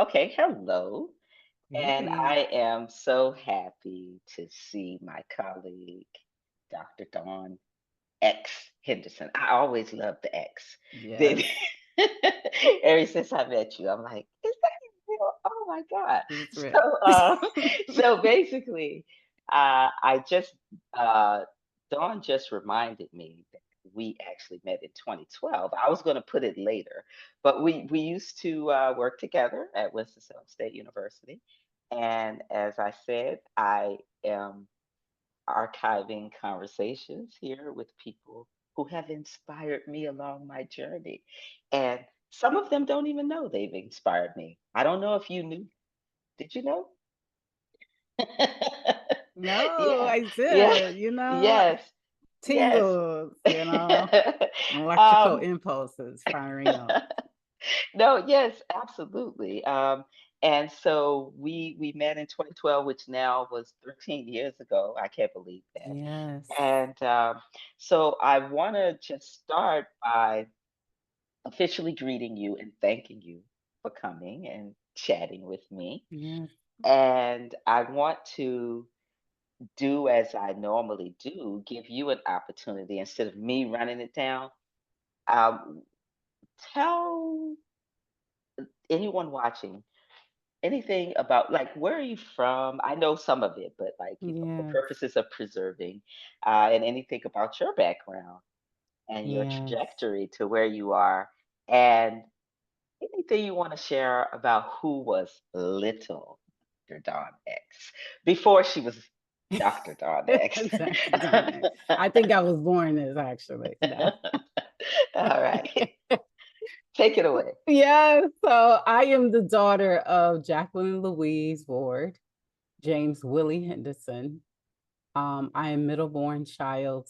Okay, hello. And Hey. I am so happy to see my colleague, Dr. Dawn X Henderson. I always loved the X. Then Yes, ever since I met you, I'm like, is that real? Oh my God. it's real. So so basically, I just Dawn just reminded me that we actually met in 2012. I was going to put it later, but we used to work together at Winston-Salem State University. And as I said, I am archiving conversations here with people who have inspired me along my journey. And some of them don't even know they've inspired me. I don't know if you knew. Did you know? No, Yeah, I yeah, did, yes, yes. tingles, electrical um, impulses firing up. no, yes, absolutely. And so we met in 2012, which now was 13 years ago. I can't believe that. Yes, And so I want to just start by officially greeting you and thanking you for coming and chatting with me. yes, And I want to do as I normally do, give you an opportunity instead of me running it down. Um, tell anyone watching anything about, like, where are you from? I know some of it, but, like, for yes, purposes of preserving, and anything about your background and your yes. trajectory to where you are, and anything you wanna share about who was little Dr. Dawn X before she was Dr. Dawn X. Dr. Donna. I think I was born as actually, no. All right. Take it away. Yeah, so I am the daughter of Jacqueline Louise Ward, James Willie Henderson. I am middle-born child,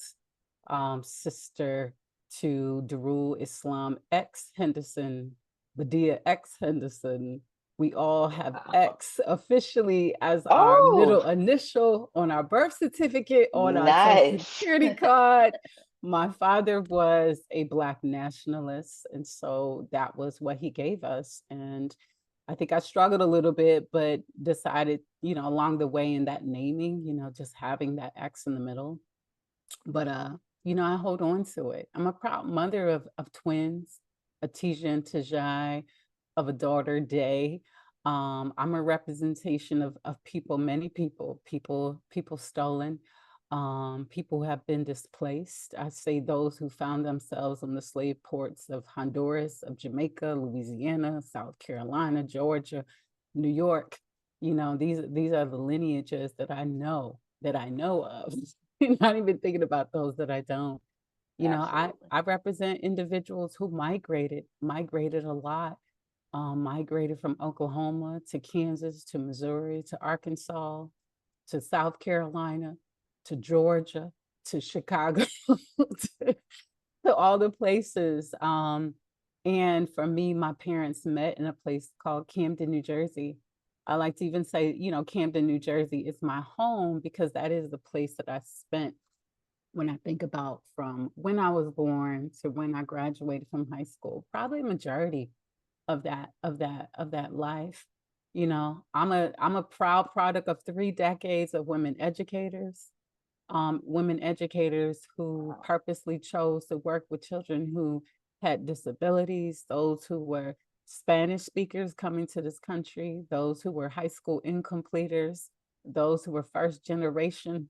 sister to Darul Islam X Henderson, Badia X Henderson. We all have Wow. X officially as our Oh, middle initial on our birth certificate, on our social nice. security card. My father was a Black nationalist, and so that was what he gave us. And I think I struggled a little bit, but decided, along the way in that naming, just having that X in the middle. But I hold on to it. I'm a proud mother of twins, a Tisha and Tajai, of a daughter, Day. I'm a representation of people, many people, people stolen, people who have been displaced. I say those who found themselves on the slave ports of Honduras, of Jamaica, Louisiana, South Carolina, Georgia, New York. These are the lineages that I know of. Not even thinking about those that I don't. Absolutely. I represent individuals who migrated a lot, migrated from Oklahoma to Kansas to Missouri to Arkansas to South Carolina to Georgia to Chicago to, to all the places. And for me, my parents met in a place called Camden, New Jersey. I like to even say, Camden, New Jersey is my home because that is the place that I spent when I think about from when I was born to when I graduated from high school, probably a majority of that life. I'm a proud product of 3 decades of women educators who Wow. purposely chose to work with children who had disabilities, those who were Spanish speakers coming to this country, those who were high school incompleters, those who were first generation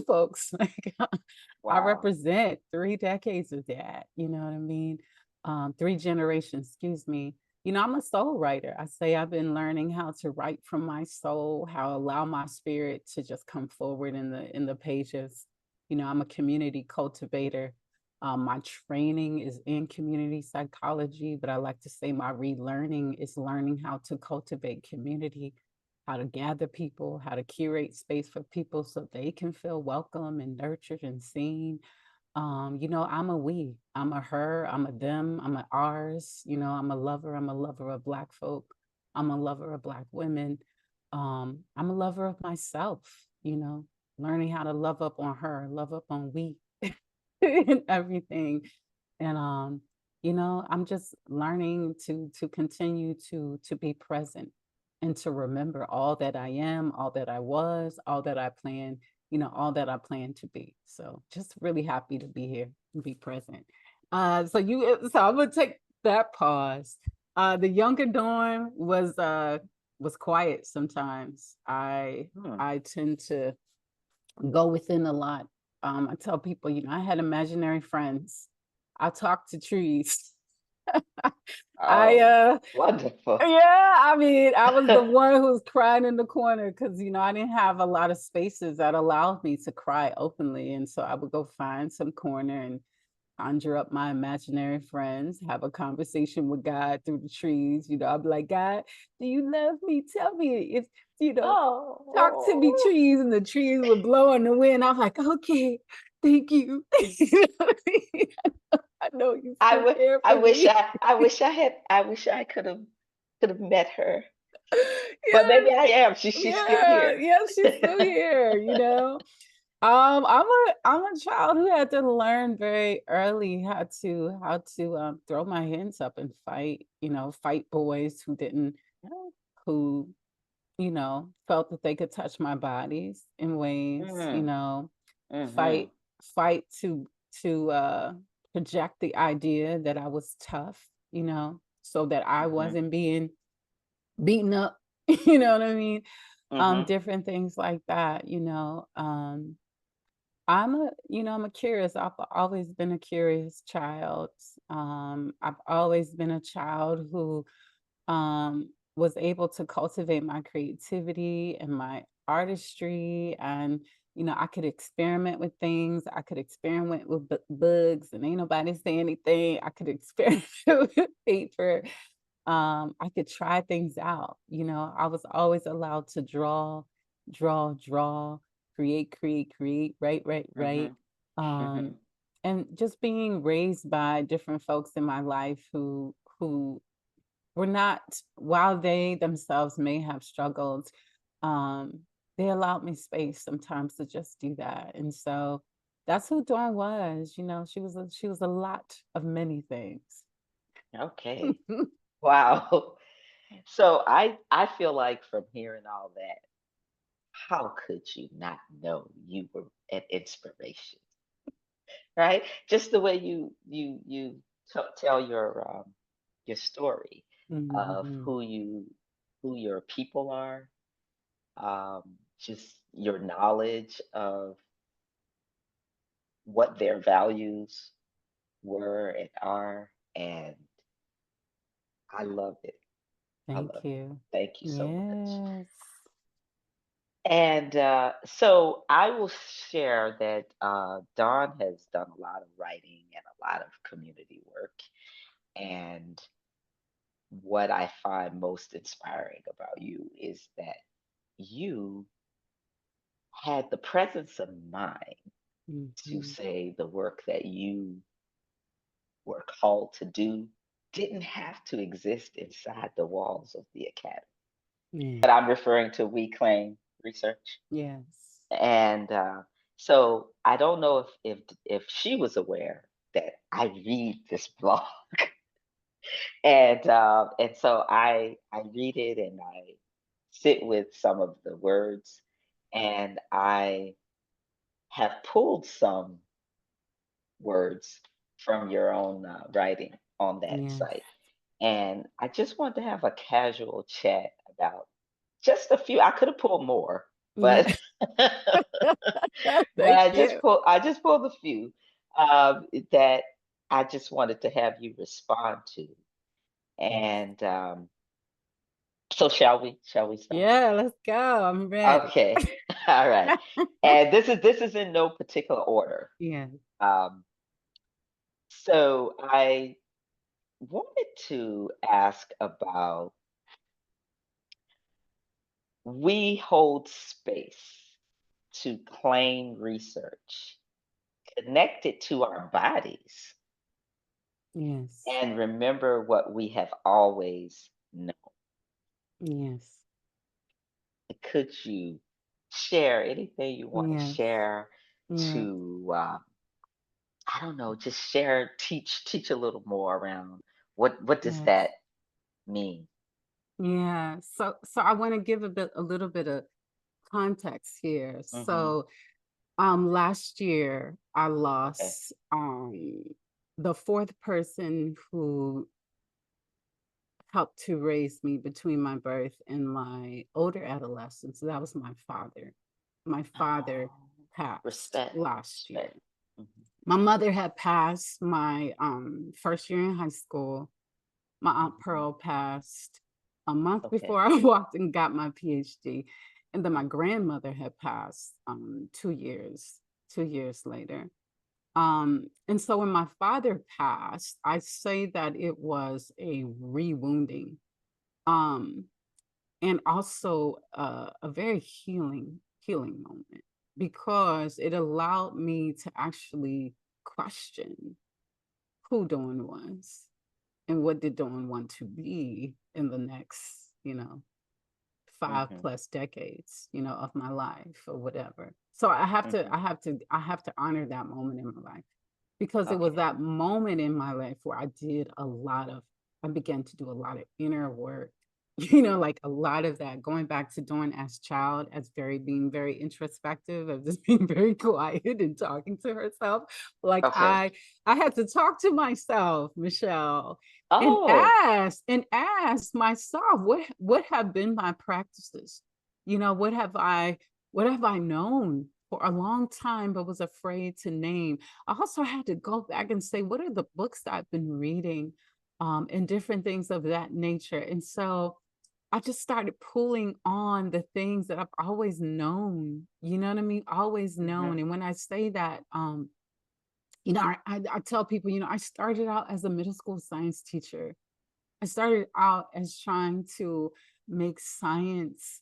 folks. Like, I Wow. represent 3 decades of that. You know what I mean? 3 generations, excuse me. I'm a soul writer. I say I've been learning how to write from my soul, how allow my spirit to just come forward in the pages. I'm a community cultivator. My training is in community psychology, but I like to say my relearning is learning how to cultivate community, how to gather people, how to curate space for people so they can feel welcome and nurtured and seen. I'm a we, I'm a her, I'm a them, I'm a ours. I'm a lover of Black folk. I'm a lover of Black women. I'm a lover of myself, learning how to love up on her, love up on we and everything. And I'm just learning to continue to be present. and to remember all that I am, all that I was, all that I plan, all that I plan to be. So just really happy to be here and be present. So I'm gonna take that pause. The younger Dawn was quiet sometimes. Hmm. I tend to go within a lot. I tell people, I had imaginary friends. I talk to trees. I Oh, wonderful. Yeah, I mean, I was the one who was crying in the corner because I didn't have a lot of spaces that allowed me to cry openly. And so I would go find some corner and conjure up my imaginary friends, have a conversation with God through the trees. I'd be like, God, do you love me? Tell me if, you know, talk to me, Oh, trees. And the trees would blow in the wind. I'm like, okay, thank you. You know what I mean? I know you I still would. care for me. I wish I could have met her. But maybe Yes. I am. She's still Yeah, here. yeah, she's still here. I'm a child who had to learn very early how to throw my hands up and fight, fight boys who, felt that they could touch my bodies in ways, Mm, mm-hmm, fight fight to project the idea that I was tough, so that I mm-hmm, wasn't being beaten up, you know what I mean? mm-hmm. Different things like that. I'm a curious. I've always been a curious child. I've always been a child who was able to cultivate my creativity and my artistry, and I could experiment with things. I could experiment with bugs, and ain't nobody say anything. I could experiment with paper. I could try things out. I was always allowed to draw, create, write. Mhm, Um, mhm, and just being raised by different folks in my life who were not, while they themselves may have struggled, um, they allowed me space sometimes to just do that. And so that's who Dawn was. She was a lot of many things. okay. Wow. So I feel like from hearing all that, how could you not know you were an inspiration, right? Just the way you tell your story of Mhm. who your people are, just your knowledge of what their values were and are, and I love it. I Thank love it. you. Thank you so much. Yes. And so I will share that Dawn has done a lot of writing and a lot of community work. And what I find most inspiring about you is that you had the presence of mind to Mhm. say the work that you were called to do didn't have to exist inside the walls of the academy. Yeah. But I'm referring to We Claim Research. Yes. And so I don't know if she was aware that I read this blog, and so I read it and I sit with some of the words, and I have pulled some words from your own writing on that Yes. site, and I just wanted to have a casual chat about just a few. I could have pulled more, Yeah. but but Thank you. I just pulled a few that I just wanted to have you respond to. Yes. And so shall we start? Yeah, let's go. I'm ready. Okay. All right. And this is in no particular order. Yeah. Um, so I wanted to ask about we hold space to claim research connected to our bodies Yes. and remember what we have always known. Yes. Could you share anything you want to Yes. share Yes. to, I don't know, just share, teach a little more around what does Yes. that mean? Yeah. So I want to give a little bit of context here. Mm-hmm. So last year I Okay. lost the fourth person who helped to raise me between my birth and my older adolescence. So that was my father. My father Oh, passed respect, last year. respect. Mm-hmm. My mother had passed my first year in high school. My Aunt Mm-hmm. Pearl passed a month before Okay. I walked and got my PhD. And then my Mm-hmm. grandmother had passed 2 years later. And so when my father passed, I say that it was a rewounding, um, and also a very healing moment because it allowed me to actually question who Dawn was and what did Dawn want to be in the next, 5 plus decades, of my life or whatever. So I have to, Mm-hmm. I have to, I have to honor that moment in my life because it was Okay. that moment in my life where I began to do a lot of inner work, like a lot of that going back to Dawn as child, as being very introspective, of just being very quiet and talking to herself. Like Okay. I had to talk to myself, Michelle, and Oh. ask myself what have been my practices. What have I known for a long time but was afraid to name. I also had to go back and say, what are the books that I've been reading, and different things of that nature. And so I just started pulling on the things that I've always known, you know what I mean? Always Mm-hmm. known. And when I say that, I tell people, I started out as a middle school science teacher. I started out as trying to make science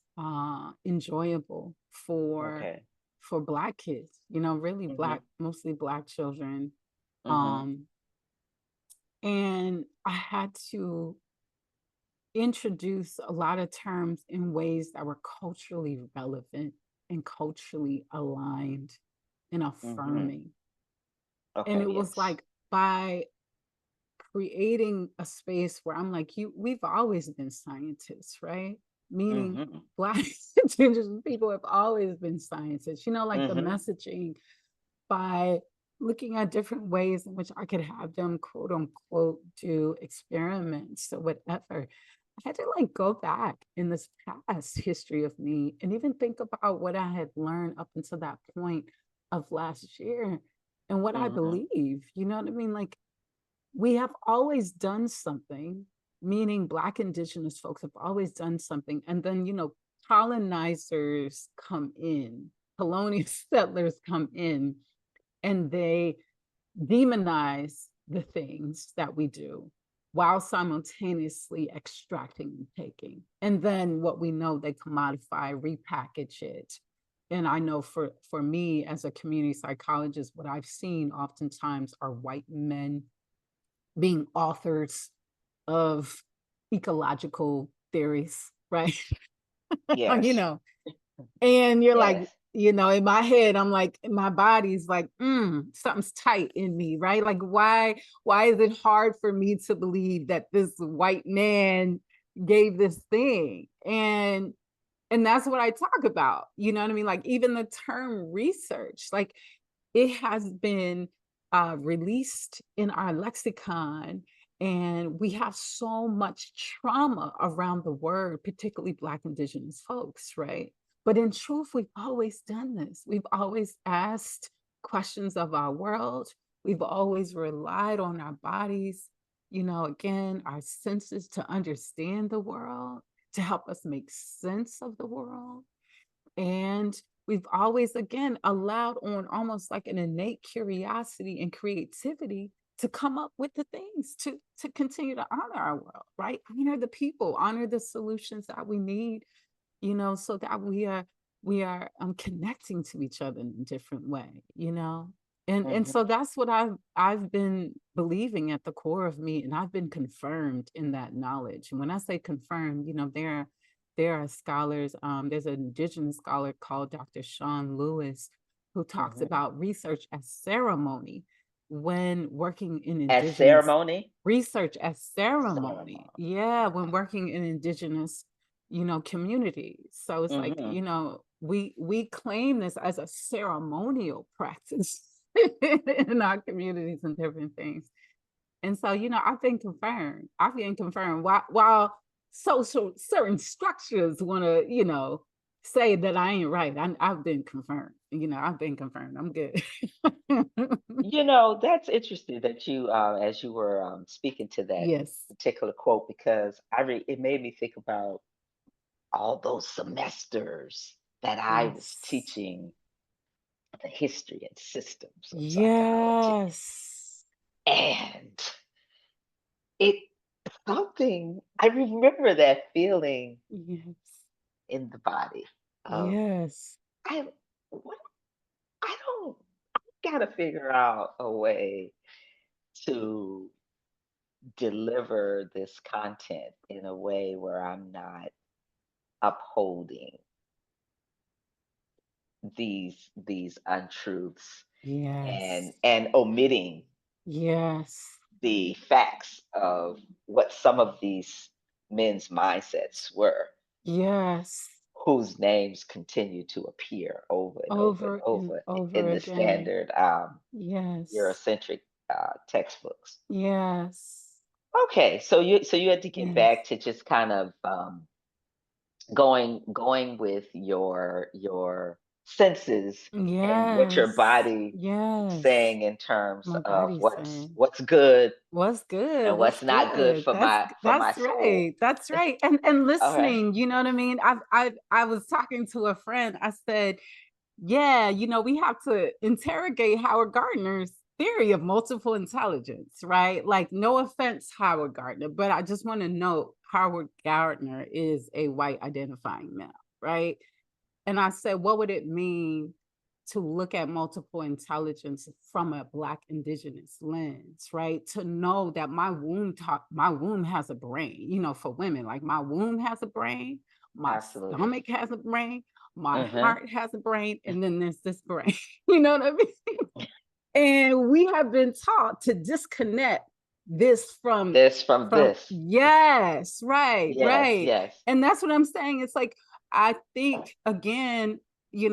enjoyable Okay. for Black kids, really Mm-hmm. mostly Black children. Mm-hmm. Um, and I had to introduce a lot of terms in ways that were culturally relevant and culturally aligned and Mm-hmm. affirming. And Okay. it was Yes. like by creating a space where I'm like, we've always been scientists, right? Meaning Mm-hmm. Black indigenous people have always been scientists, like the Mm-hmm. messaging by looking at different ways in which I could have them quote unquote do experiments or whatever. I had to like go back in this past history of me and even think about what I had learned up until that point of last year and what I Mm-hmm. believe. You know what I mean? Like we have always done something, meaning Black indigenous folks have always done something. And then, colonizers come in, colonial settlers come in, and they demonize the things that we do while simultaneously extracting and taking. And then what we know, they commodify, repackage it. And I know for me as a community psychologist, what I've seen oftentimes are white men being authors of ecological theories, right? you Yes. know, and you're like, Yes. in my head, I'm like, my body's like, something's tight in me, right? Like, why is it hard for me to believe that this white man gave this thing? And that's what I talk about. You know what I mean? Like even the term research, like it has been released in our lexicon, and we have so much trauma around the word, particularly Black indigenous folks, right? But in truth, we've always done this. We've always asked questions of our world. We've always relied on our bodies, again, our senses to understand the world, to help us make sense of the world. And we've always, again, allowed on almost like an innate curiosity and creativity to come up with the things to continue to honor our world, right? Honor the people, honor the solutions that we need, so that we are connecting to each other in a different way, and Mm-hmm. so that's what I've been believing at the core of me, and I've been confirmed in that knowledge. And when I say confirmed, there are scholars. There's an indigenous scholar called Dr. Sean Lewis who talks Mm-hmm. about research as ceremony. when working in As indigenous ceremony? research as ceremony. Ceremony. Yeah, when working in indigenous, communities. So it's like, Mhm. we claim this as a ceremonial practice in our communities and different things. And so, I've been confirmed. I've been confirmed. While social certain structures want to, say that I ain't right. I've been confirmed. I've been confirmed. I'm good. That's interesting that you, as you were speaking to that Yes. particular quote, because it made me think about all those semesters that I was Yes. teaching the history and systems of psychology. Yes. And it something I remember that feeling Yes. in the body of Yes. I what I don't gotta figure out a way to deliver this content in a way where I'm not upholding these untruths Yes. and omitting Yes. the facts of what some of these men's mindsets were, Yes. whose names continue to appear over and over and Over and over over in the again. standard Yes. Eurocentric textbooks. Yes. Okay, so you had to get Yes. back to just kind of going with your senses and what your Yes. body Yes. saying in terms My of body's what's saying, what's good "What's good? and What's what's not good good?" for That's my that's soul. right. That's right. And All right. listening, you know what I mean? I was talking to a friend. I said, yeah, we have to interrogate Howard Gardner's theory of multiple intelligence, right? Like, no offense, Howard Gardner, but I just want to note Howard Gardner is a white identifying male, right? And I said, what would it mean to look at multiple intelligence from a Black indigenous lens, right? To know that my womb has a brain, for women, like my womb has a brain, my Absolutely. stomach has a brain, my Mhm. heart has a brain, and then there's this brain. You know what I mean? And we have been taught to disconnect this This from from this. yes, right, Yes, right. yes. And that's what I'm saying. It's like I think again,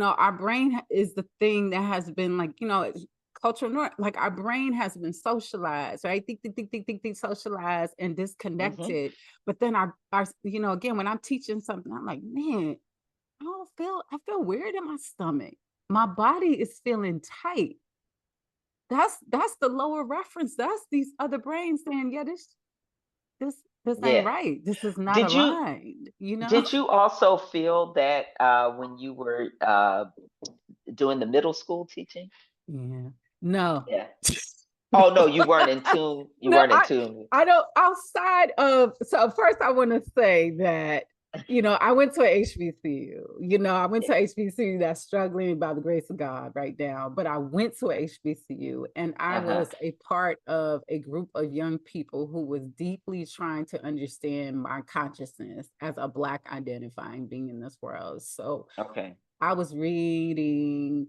our brain is the thing that has been like, it's cultural norm. Like our brain has been socialized, right? Think, socialized and Mhm. disconnected. But then again, when I'm teaching something, I'm like, man, I feel weird in my stomach. My body is feeling tight. That's the lower reference. That's these other brains saying, yeah, this ain't Yeah. right. This is not Did you aligned, you know? did you also feel that when you were doing the middle school teaching? Yeah. No. Yeah. No. Oh no, you weren't in tune. You No, weren't in tune. I don't outside of so first I want to say that I went to a HBCU. I went to Yeah. HBCU that's struggling by the grace of God right now, but I went to a HBCU and I Uh-huh. was a part of a group of young people who was deeply trying to understand my consciousness as a Black identifying being in this world. So Okay. I was reading,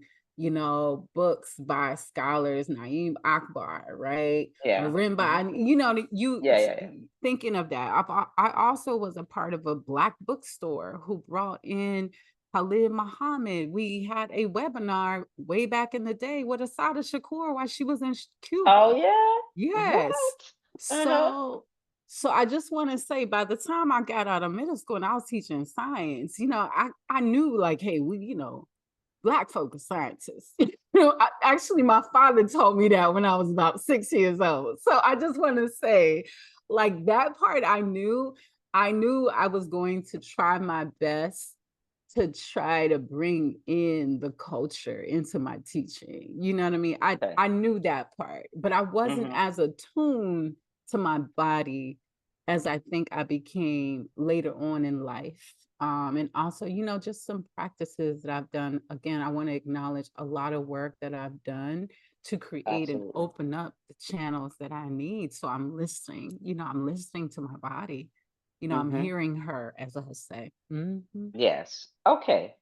books by scholars, Naeem Akbar, right? Yeah. Marimba, Mhm. and you Yeah, yeah, yeah. thinking of that. I also was a part of a Black bookstore who brought in Khalid Muhammad. We had a webinar way back in the day with Asada Shakur while she was in Oh Cuba. yeah? Yes. What? Uh-huh. So so I just want to say by the time I got out of middle school and I was teaching science, I knew like, hey, Black folk are scientists. Actually, my father told me that when I was about 6 years old. So I just want to say, like that part I knew I was going to try my best to try to bring in the culture into my teaching. You know what I mean? I Okay. I knew that part, but I wasn't Mhm. as attuned to my body as I think I became later on in life. And also, just some practices that I've done. Again, I want to acknowledge a lot of work that I've done to create and Absolutely. open up the channels that I need. So I'm listening to my body. I'm Mhm. hearing her, as I say. Mhm. Yes. Okay.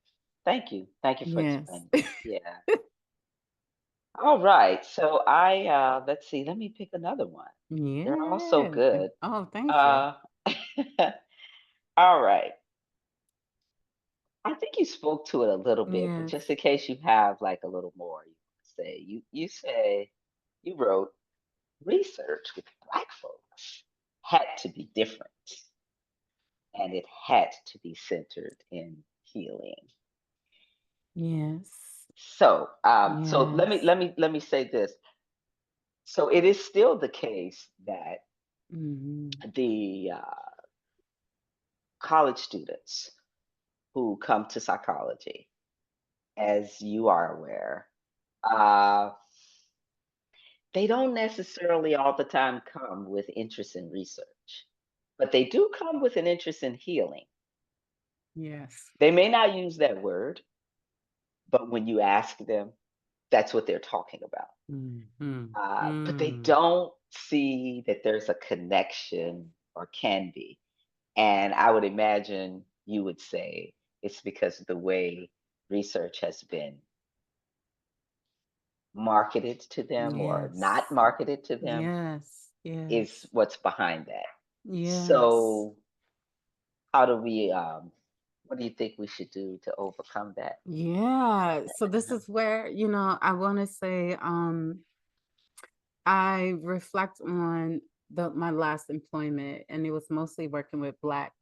Thank you. Thank you for Yes. explaining that. Yeah. All right. So let's see, let me pick another one. They're all so Yes. good. Oh, thank you. Uh all right. I think you spoke to it a little bit, but Yes. just in case you have like a little more you say, you wrote research with black folks had to be different and it had to be centered in healing. Yes. So Yes. let me say this. So it is still the case that Mhm. the college students who come to psychology, as you are aware, uh, they don't necessarily all the time come with interest in research, but they do come with an interest in healing. Yes. They may not use that word, but when you ask them, that's what they're talking about. Mhm. But they Mm. don't see that there's a connection or can be. And I would imagine you would say it's because of the way research has been marketed to them or not Yes. marketed to them Yes. is Yes. what's behind that. Yes. So, how do we, what do you think we should do to overcome that? Yeah. So this Uh-huh. is where, I want to say, I reflect on my last employment, and it was mostly working with Black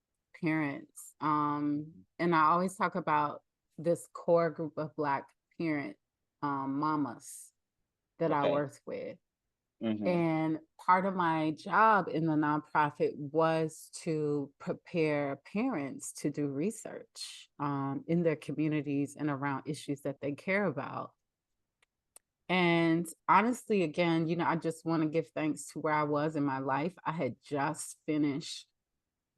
parents. And I always talk about this core group of Black parent mamas that I Okay. worked with. Hmm. And part of my job in the nonprofit was to prepare parents to do research in their communities and around issues that they care about. And honestly, again, I just want to give thanks to where I was in my life. I had just finished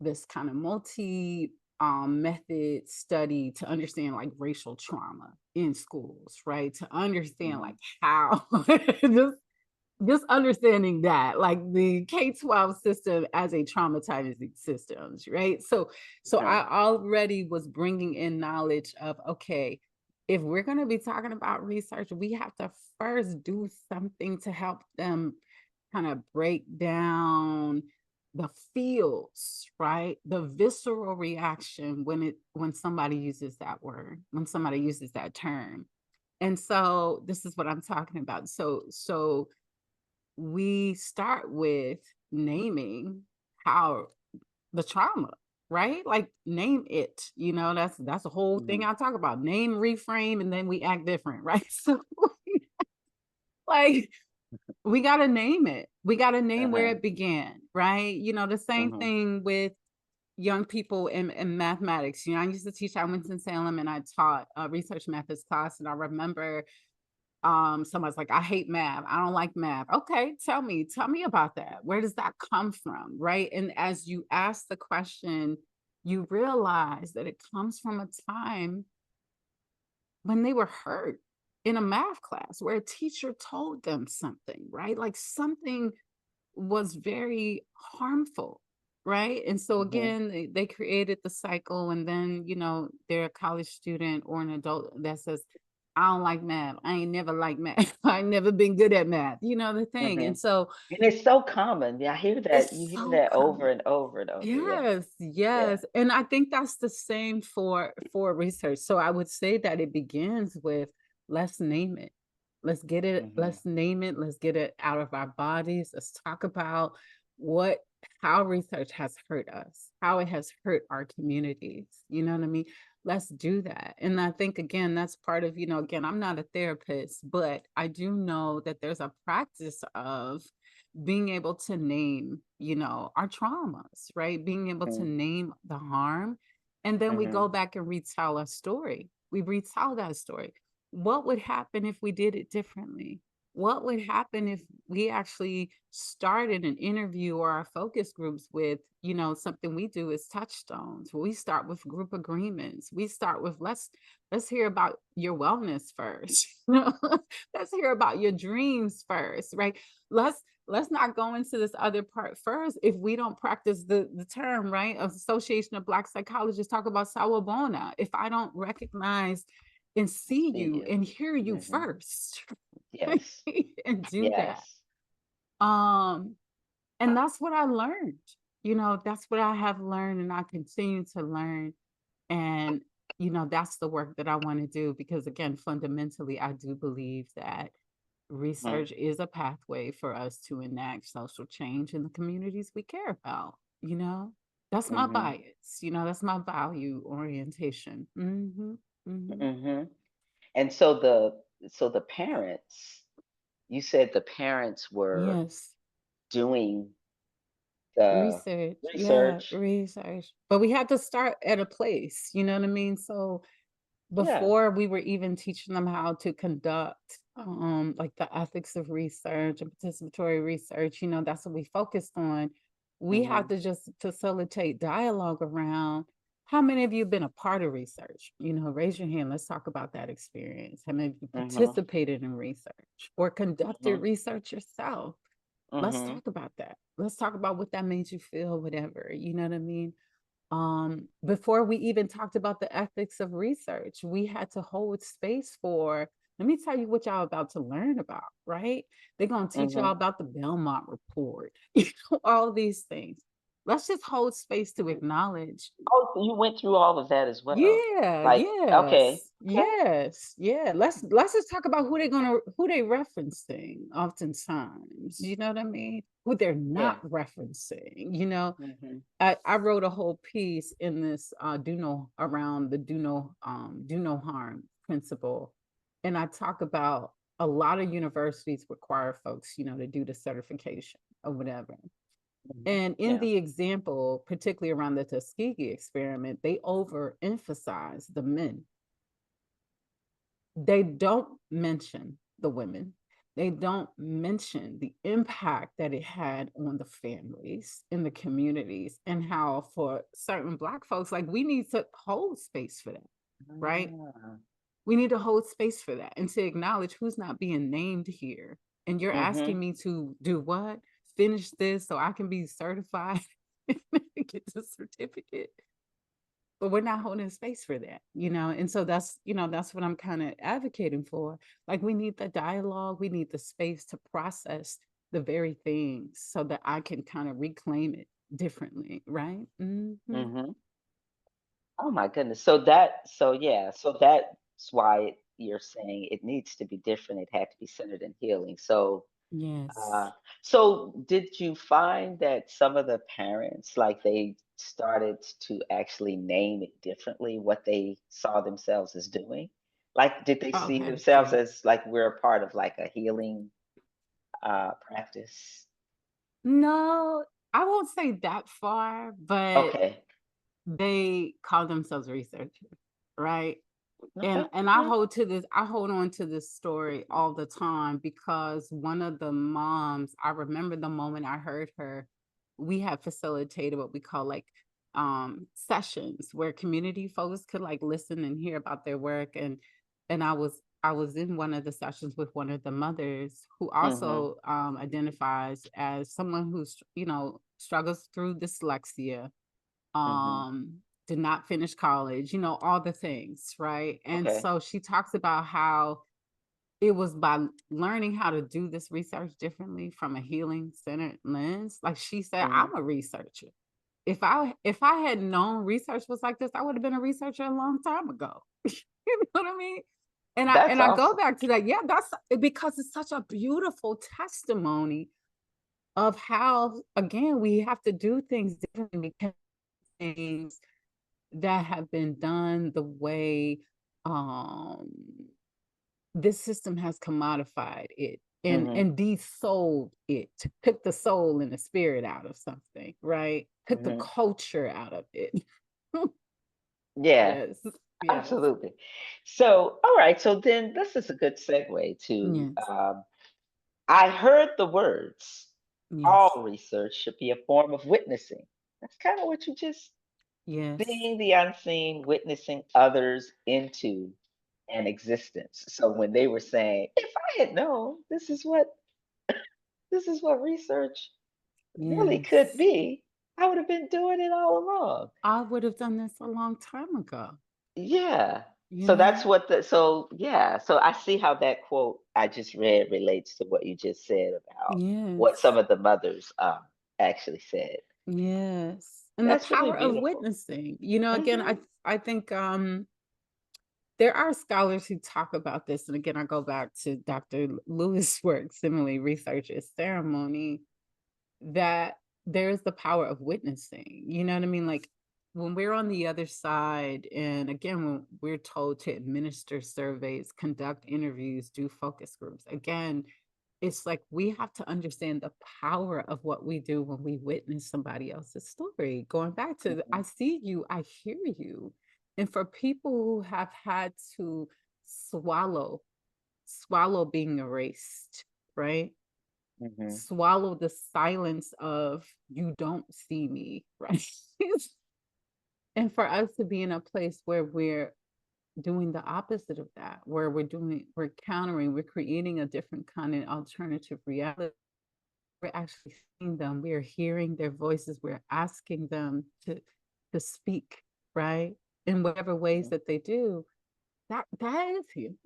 this kind of multi method study to understand like racial trauma in schools, right? To understand Hmm. like how just understanding that like the K-12 system as a traumatizing systems, right? So Okay. I already was bringing in knowledge of, okay, if we're going to be talking about research, we have to first do something to help them kind of break down the feels, right? The visceral reaction when somebody uses that word, when somebody uses that term. And so this is what I'm talking about. So we start with naming how the trauma, right? Like name it. That's a whole thing Hmm. I talk about. Name, reframe, and then we act different, right? So like we gotta name it. We gotta name where Uh-huh. it began, right? The same Hmm. thing with young people in mathematics. I used to teach at Winston-Salem and I taught a research methods class. And I remember someone's like, I hate math, I don't like math. Okay, tell me about that. Where does that come from, right? And as you ask the question, you realize that it comes from a time when they were hurt in a math class where a teacher told them something, right? Like something was very harmful, right? And so Hmm. again, they created the cycle, and then they're a college student or an adult that says, I don't like math, I ain't never liked math, I ain't never been good at math, the thing. Hmm. And so And it's so common. Yeah, I hear that. You it's hear so that over common. and over and over. Yeah. Yes, Yeah. yes. And I think that's the same for research. So I would say that it begins with, let's name it. Hmm. Let's name it, let's get it out of our bodies. Let's talk about what how research has hurt us, how it has hurt our communities. You know what I mean? Let's do that. And I think again, that's part of, again, I'm not a therapist, but I do know that there's a practice of being able to name, our traumas, right? Being able to name the harm. And then we Hmm. go back and retell a story. We retell that story. What would happen if we did it differently? What would happen if we actually started an interview or our focus groups with, something we do is touchstones. We start with group agreements. We start with, let's hear about your wellness first. Let's hear about your dreams first, right? Let's not go into this other part first if we don't practice the term, right? Association of Black Psychologists talk about sawubona. If I don't recognize and see See you you. and hear you Hmm. first, Yes. and do that. Yes. Um, and that's what I learned. That's what I have learned and I continue to learn. And, that's the work that I want to do because, again, fundamentally, I do believe that Mm-hmm. research is a pathway for us to enact social change in the communities we care about. That's my Mm-hmm. bias. That's my value orientation. Hmm. Mm-hmm. And so the parents, you said the parents were Yes. doing the Research. Yeah, research. research. But we had to start at a place, you know what I mean? So Yeah. before we were even teaching them how to conduct like the ethics of research and participatory research, that's what we focused on. We Mm-hmm. had to just facilitate dialogue around how many of you have been a part of research. Raise your hand. Let's talk about that experience. How many of you Mm-hmm. participated in research or conducted Mm-hmm. research yourself? Let's Mm-hmm. talk about that. Let's talk about what that made you feel, whatever. You know what I mean? Before we even talked about the ethics of research, we had to hold space for, let me tell you what y'all about to learn about, right? They're going to teach y'all Mm-hmm. about the Belmont report, all these things. Let's just hold space to acknowledge. Oh, so you went through all of that as well. Yeah, Like, okay, yes, okay, yes, yeah. Let's just talk about who they referencing oftentimes. You know what I mean? Who they're yeah. not referencing, Mm-hmm. I wrote a whole piece in this around the do no harm principle. And I talk about a lot of universities require folks, to do the certification or whatever. Mm-hmm. And in Yeah. the example, particularly around the Tuskegee experiment, they overemphasize the men. They don't mention the women. They don't mention the impact that it had on the families in the communities and how for certain Black folks, like we need to hold space for that, right? Ah. We need to hold space for that and to acknowledge who's not being named here. And you're Mm-hmm. asking me to do what? Finish this so I can be certified and get the certificate, but we're not holding space for that, and so that's what I'm kind of advocating for. Like we need the dialogue, we need the space to process the very things so that I can kind of reclaim it differently, right? Mm-hmm. Oh my goodness. So that's why you're saying it needs to be different. It had to be centered in healing. Uh, Yes. so did you find that some of the parents, like they started to actually name it differently, what they saw themselves as doing? Like, did they see Okay, themselves good. as like we're a part of like a healing practice? No, I won't say that far, but Okay. they call themselves researchers, right? Okay. And Okay. I hold on to this story all the time because one of the moms, I remember the moment I heard her, we had facilitated what we call like sessions where community folks could like listen and hear about their work. And I was in one of the sessions with one of the mothers who Mm-hmm. also identifies as someone who's, struggles through dyslexia, Mm-hmm. did not finish college, all the things, right? And Okay. so she talks about how it was by learning how to do this research differently from a healing centered lens. Like she said, Mm-hmm. I'm a researcher. If I had known research was like this, I would have been a researcher a long time ago. You know what I mean? And I That's and I go awesome. back to that. Yeah, that's because it's such a beautiful testimony of how again we have to do things differently because things that have been done the way um this system has commodified it and Mm-hmm. and desouled it, took the soul and the spirit out of something, right? Took the Mm-hmm. culture out of it. Yeah. Yes, yes, Absolutely. So, all right. So then this is a good segue to yes, I heard the words, yes, all research should be a form of witnessing. That's kind of what you just yes, seeing the unseen, witnessing others into an existence. So when they were saying, if I had known this is what research really could yes. be, I would have been doing it all along. I would have done this a long time ago. Yeah. you So that's know? what the so yeah, so I see how that quote I just read relates to what you just said about what some Yes. of the mothers actually said. Yes. And the That's really power of beautiful. witnessing. You know, again, Hmm. I think there are scholars who talk about this. And again, I go back to Dr. Lewis' work, Simile Research is Ceremony, that there's the power of witnessing. You know what I mean? Like when we're on the other side, and again, when we're told to administer surveys, conduct interviews, do focus groups, again, it's like we have to understand the power of what we do when we witness somebody else's story. Going back to Hmm. I see you, I hear you. And for people who have had to swallow, swallow being erased, right? Hmm. Swallow the silence of you don't see me, right? And for us to be in a place where we're doing the opposite of that, where we're countering, we're creating a different kind of alternative reality. We're actually seeing them, we're hearing their voices, we're asking them to speak, right? In whatever ways that they do, that is healing.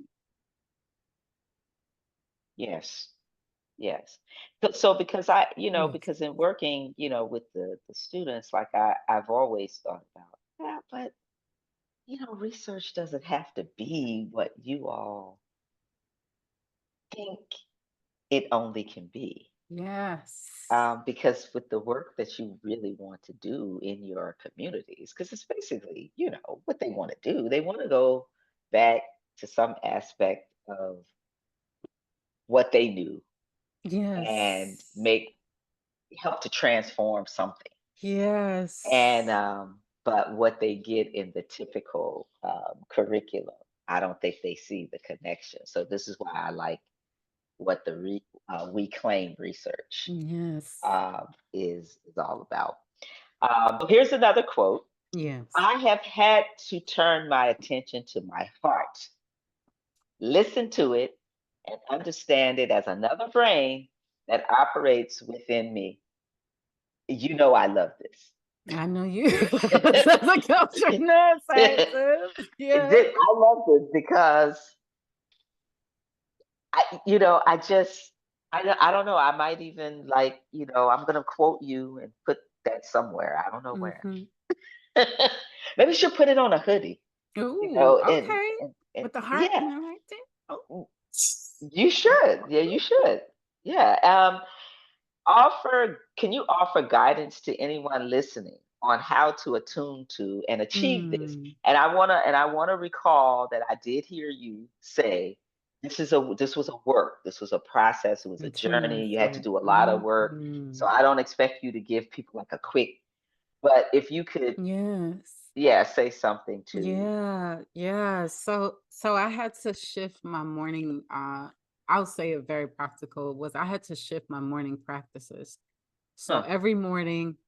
Yes. Yes. So because I, Yes. because in working, with the students, like I've always thought about, yeah, but research doesn't have to be what you all think it only can be. Yes. Because with the work that you really want to do in your communities, because it's basically, what they want to do. They want to go back to some aspect of what they knew and Yes. help to transform something. And Yes. but what they get in the typical curriculum, I don't think they see the connection. So this is why I like what the we claim research Yes. is all about. Here's another quote. Yes. I have had to turn my attention to my heart, listen to it, and understand it as another brain that operates within me. I love this. I know you as a culture nerd, scientist. Yeah. I love this because I just I don't know. I might even like, I'm gonna quote you and put that somewhere. I don't know where. Mhm. Maybe she'll put it on a hoodie, Ooh, and okay. and With the heart yeah, and everything. Oh. mm, you should. Yeah, you should. Yeah. Can you offer guidance to anyone listening on how to attune to and achieve this? Mm. And I wanna recall that I did hear you say this was a work, this was a process, it was a journey. You had to Continuously. do a lot of work. So Mhm. I don't expect you to give people like a quick, but if you could, Yes. yeah, say something to. Yeah, yeah. So I had to shift my morning I'll say it very practical was I had to shift my morning practices. So Huh. every morning,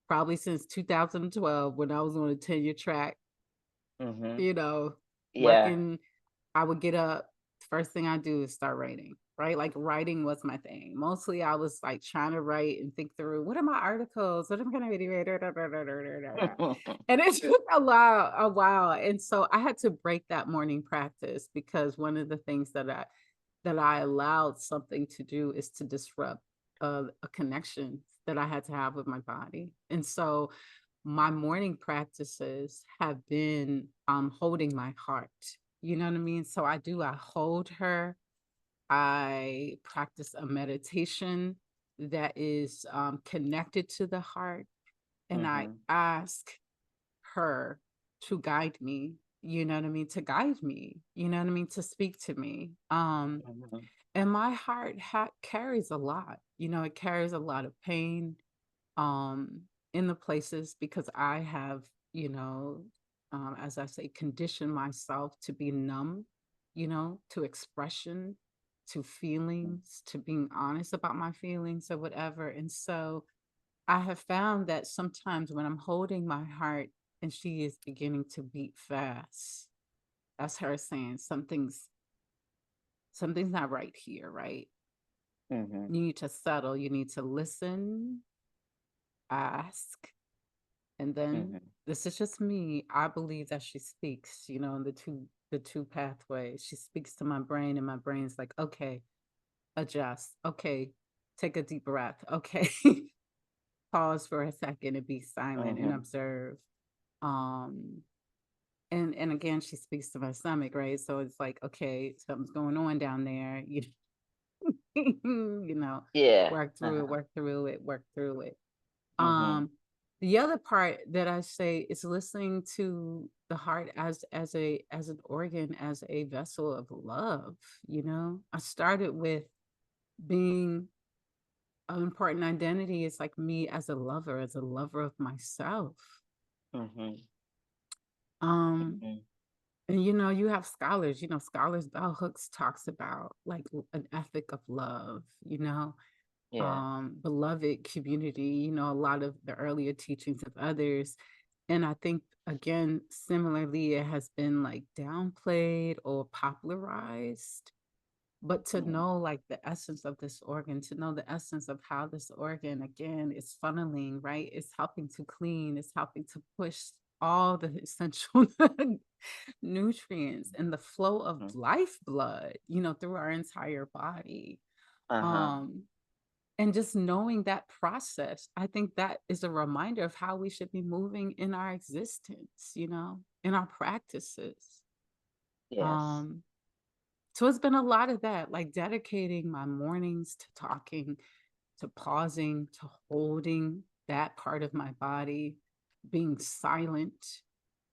probably since 2012 when I was on a tenure track, Hmm. you know, Yeah. working, I would get up. First thing I do is start writing, right? Like writing was my thing. Mostly I was like trying to write and think through what are my articles? What am I gonna be? And it took a while. And so I had to break that morning practice because one of the things that I allowed something to do is to disrupt a connection that I had to have with my body. And so my morning practices have been holding my heart. You know what I mean? So I hold her. I practice a meditation that is connected to the heart. And I Hmm. ask her to guide me, you know what I mean? To guide me, you know what I mean? To speak to me. Hmm. And my heart carries a lot, it carries a lot of pain, um, in the places because I have, you know, as I say, conditioned myself to be numb, to expression, to feelings, to being honest about my feelings or whatever. And so I have found that sometimes when I'm holding my heart and she is beginning to beat fast, that's her saying something's not right here, right? Hmm. You need to settle, you need to listen, ask, and then Hmm. this is just me. I believe that she speaks, in the two the two pathways. She speaks to my brain, and my brain's like, okay, adjust. Okay, take a deep breath. Okay, pause for a second and be silent and Mm-hmm. observe. Um, and again, she speaks to my stomach, right? So it's like, okay, something's going on down there. You know, Yeah. work through it, Uh-huh. work through it, work through it. Mm-hmm. Um, the other part that I say is listening to the heart as an organ, as a vessel of love. You know, I started with being an important identity is like me as a lover of myself. Mm-hmm. Um, Mm-hmm. and you know, you have scholars, scholars Bell Hooks talks about like an ethic of love, Yeah. beloved community, a lot of the earlier teachings of others. And I think, again, similarly, it has been like downplayed or popularized. But to Mm. know like the essence of this organ, to know the essence of how this organ, again, is funneling, right? It's helping to clean, it's helping to push all the essential nutrients and the flow of Mhm. lifeblood, through our entire body. Uh-huh. Um, and just knowing that process, I think that is a reminder of how we should be moving in our existence, in our practices. Yes. Um, so it's been a lot of that, like dedicating my mornings to talking, to pausing, to holding that part of my body, being silent,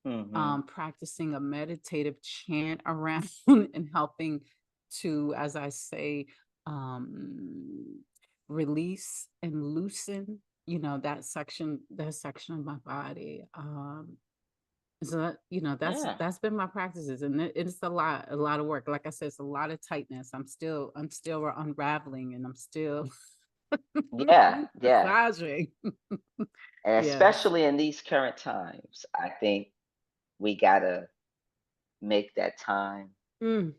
Mm-hmm. practicing a meditative chant around and helping to, as I say, um, release and loosen, that section of my body. So that, Yeah. that's been my practices, and it's a lot of work. Like I said, it's a lot of tightness. I'm still unraveling, and I'm still Yeah. Yeah. massaging. And Yes. especially in these current times, I think we gotta make that time. Mm,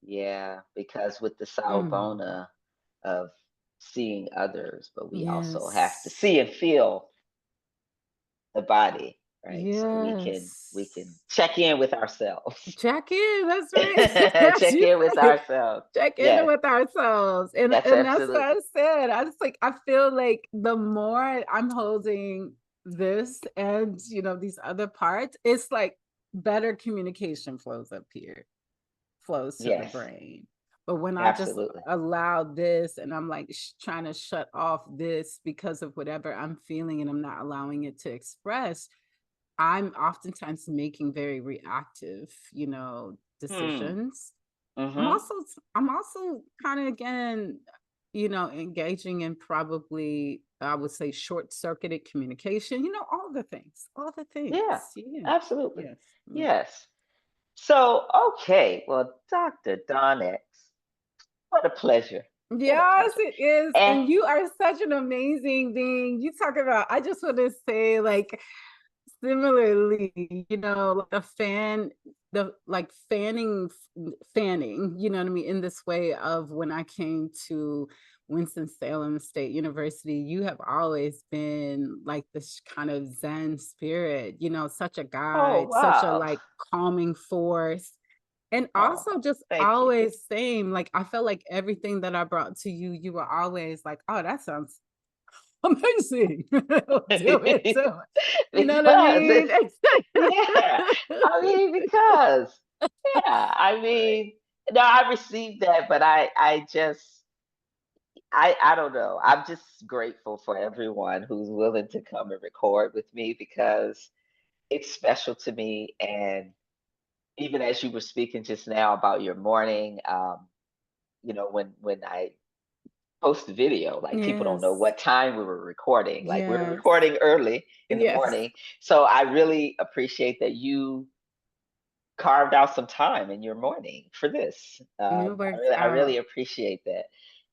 Yeah, because with the mm. salbona of seeing others, but we also have to Yes. see and feel the body, right? So we can Yes. check in with ourselves. Check in. That's right. That's Check you in with right. ourselves. Check in Yes, with ourselves. And that's and that's what I absolutely. said. I just like I feel like the more I'm holding this and these other parts, it's like better communication flows up here, flows to the Yes, brain. But when I just absolutely. allow this and I'm like trying to shut off this because of whatever I'm feeling and I'm not allowing it to express, I'm oftentimes making very reactive, Hmm. decisions. I'm Mm-hmm. also I'm also kind of again, engaging in probably I would say short-circuited communication, all the things, all the Yeah, things. Yeah. absolutely. Yes. Mm. Yes. So, okay. Well, Dr. Don X, what a pleasure. What a Yes, pleasure. it is. And And you are such an amazing being. You talk about, I just want to say, like, similarly, like a fan, the like fanning, you know what I mean, in this way of when I came to Winston-Salem State University, you have always been like this kind of Zen spirit, such a oh guide, such a wow. like calming force. And also Oh, just thank you. always same, like I felt like everything that I brought to you, you were always like, oh, that sounds amazing. Do it, do it. You know what I Because mean? it's yeah. I mean, because yeah, I mean, no, I received that, but I just I don't know. I'm just grateful for everyone who's willing to come and record with me because it's special to me. And even as you were speaking just now about your morning, when I post the video, like people don't know Yes. what time we were recording. Like we were Yes. recording early in the Yes. morning. So I really appreciate that you carved out some time in your morning for this. It I works really, I really out. appreciate that.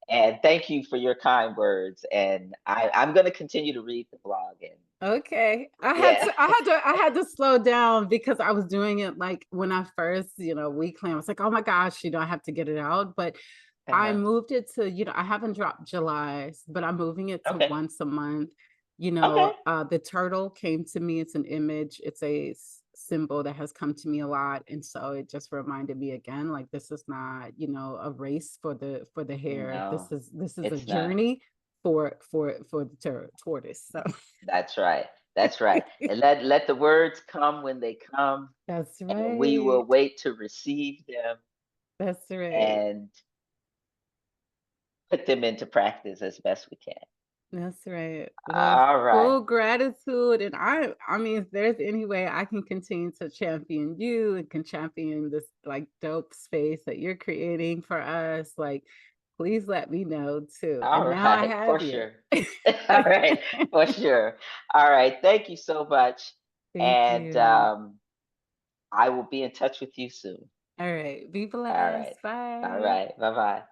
And thank you for your kind words. And I'm going to continue to read the blog. And Okay. I had yeah. to I had to I had to slow down because I was doing it like when I first, weekly, I was like, oh my gosh, I have to get it out. But I Uh-huh. moved it to, I haven't dropped July's, but I'm moving it to Okay. once a month. Okay. The turtle came to me. It's an image. It's a symbol that has come to me a lot, and so it just reminded me again, like this is not, a race for the hare. No, This is a it's not. journey for the tortoise. So That's right. That's right. And let the words come when they come, that's and we will right. wait to receive them That's right. and put them into practice as best we can. That's right. Well, All right. full gratitude. And I mean, if there's any way I can continue to champion you and can champion this like dope space that you're creating for us, like please let me know too. All And now I right. For have you. sure. All right. For sure. All right. Thank you so much. Thank And you. I will be in touch with you soon. All right. Be All right. blessed. All Bye. right. Bye bye.